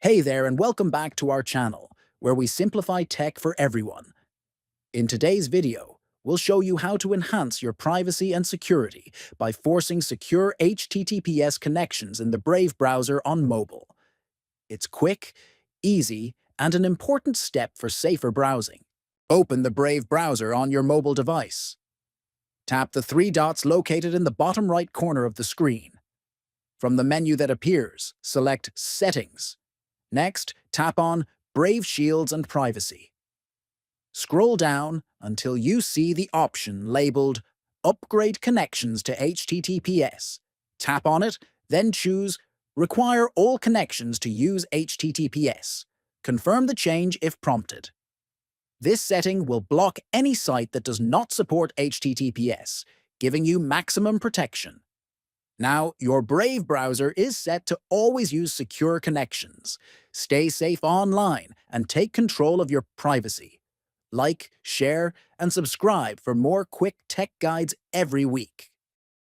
Hey there, and welcome back to our channel, where we simplify tech for everyone. In today's video, we'll show you how to enhance your privacy and security by forcing secure HTTPS connections in the Brave browser on mobile. It's quick, easy, and an important step for safer browsing. Open the Brave browser on your mobile device. Tap the three dots located in the bottom right corner of the screen. From the menu that appears, select Settings. Next, tap on Brave Shields and Privacy. Scroll down until you see the option labeled Upgrade Connections to HTTPS. Tap on it, then choose Require all connections to use HTTPS. Confirm the change if prompted. This setting will block any site that does not support HTTPS, giving you maximum protection. Now, your Brave browser is set to always use secure connections. Stay safe online and take control of your privacy. Like, share, and subscribe for more quick tech guides every week.